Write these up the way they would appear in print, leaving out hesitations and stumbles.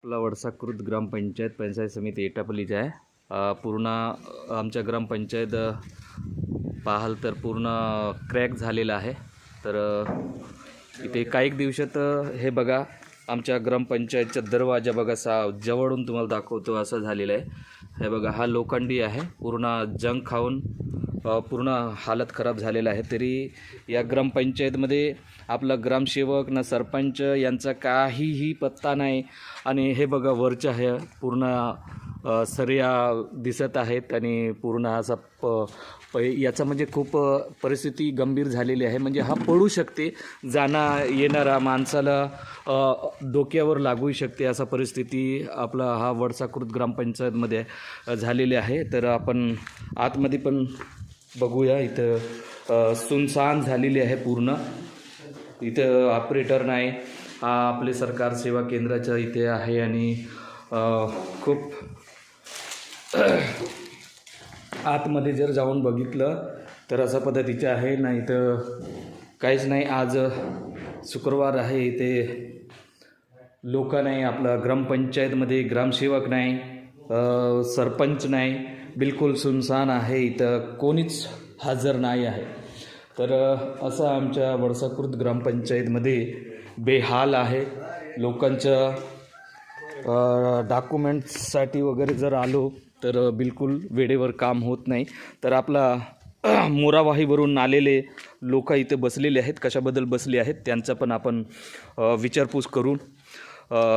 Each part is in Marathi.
आपला वडसाकृत पंचायत समिती एटापल्लीचा आहे। पूर्ण आमच्या ग्रामपंचायत पाहाल तर पूर्ण क्रॅक झालेला आहे। तर इथे काही दिवसात हे बघा आमच्या ग्रामपंचायतचा दरवाजा बघा जवळून तुम्हाला दाखवतो असं झालेलं आहे। हे बघा हा लोखंडी आहे, पूर्ण जंग खाऊन पूर्ण हालत खराब झालेला आहे। तरी या ग्रामपंचायतमध्ये आपला ग्रामसेवक ना सरपंच यांचा काहीही पत्ता नाही। आणि हे बघा वरच्या हे पूर्ण सरिया दिसत आहेत आणि पूर्ण असा याचा म्हणजे खूप परिस्थिती गंभीर झालेली आहे। म्हणजे हा पडू शकते, जाणा येणारा माणसाला डोक्यावर लागू शकते असा परिस्थिती आपला हा वडसाकृत ग्रामपंचायतमध्ये झालेली आहे। तर आपण आतमध्ये पण बघूया, इथं सुनसान झालेली आहे पूर्ण। इथं ऑपरेटर नाही, हा आपले सरकार सेवा केंद्राच्या इथे आहे आणि खूप आतमध्ये जर जाऊन बघितलं तर अशा पद्धतीचे आहे ना। इथं काहीच नाही, आज शुक्रवार आहे, इथे लोक नाही, आपला ग्रामपंचायतमध्ये ग्रामसेवक नाही, सरपंच नाही, बिलकुल सुनसान आहे, इथं कोणीच हजर नाही आहे। तर असं आमच्या वडसाकृत ग्रामपंचायतमध्ये बेहाल आहे। लोकांच्या डॉक्युमेंट्ससाठी वगैरे जर आलो तर बिलकुल वेळेवर काम होत नाही। तर आपला मोरावाहीवरून आलेले लोक इथे बसलेले आहेत, कशाबद्दल बसले आहेत त्यांचा पण आपण विचारपूस करू।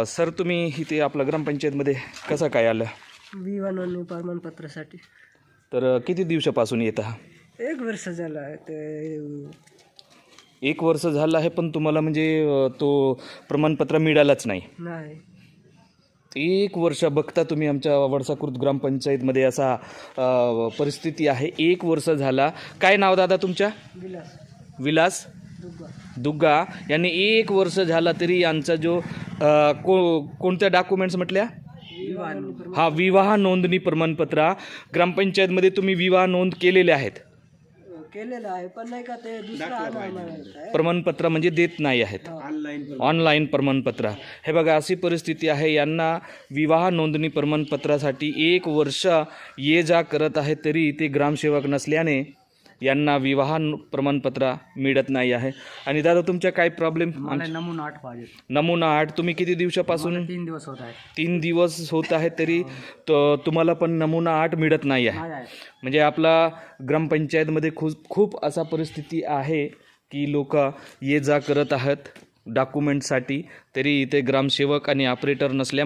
सर, तुम्ही इथे आपल्या ग्रामपंचायतमध्ये कसं काय आलं? विवाह नोंदणी प्रमाणपत्रासाठी। तर किती दिवसापासून येत आहात? 1 वर्ष झालं आहे ते। 1 वर्ष झालं आहे, पण तुम्हाला म्हणजे तो प्रमाणपत्र मिळालंच नाही? नाही। 1 वर्ष बघता तुम्ही आमच्या वडसाकृत ग्रामपंचायतमध्ये असा परिस्थिती आहे। 1 वर्ष झाला। काय नाव दादा तुमच्या? विलास दुग्गा यांनी 1 वर्ष झाला तरी यांचा जो कोणत्या डॉक्युमेंट्स म्हटल्या? हा, विवाह नोंदणी प्रमाणपत्र ग्रामपंचायतमध्ये तुम्ही विवाह नोंद केलेले आहेत? केलेलं आहे, पण नाही का ते दुसरं प्रमाणपत्र म्हणजे देत नाही आहेत, ऑनलाईन प्रमाणपत्र। हे बघा अशी परिस्थिती आहे, यांना विवाह नोंदणी प्रमाणपत्रासाठी 1 वर्ष ये जा करत आहे, तरी ते ग्रामसेवक नसल्याने यांना विवाह प्रमाणपत्र मिळत नाही आहे। आणि दादा तुमच्या काय प्रॉब्लेम? नमुना 8 पाहिजे। नमुना 8 तुम्ही किती दिवसापासून? 3 दिवस होत आहे। 3 दिवस होत आहे, तरी तुम्हाला पण नमुना 8 मिळत नाही आहे। म्हणजे आपला ग्रामपंचायतमध्ये खूप असा परिस्थिती आहे की लोक ये जा करत आहेत डॉक्युमेंटसाठी, तरी इथे ग्रामसेवक आणि ऑपरेटर नसल्या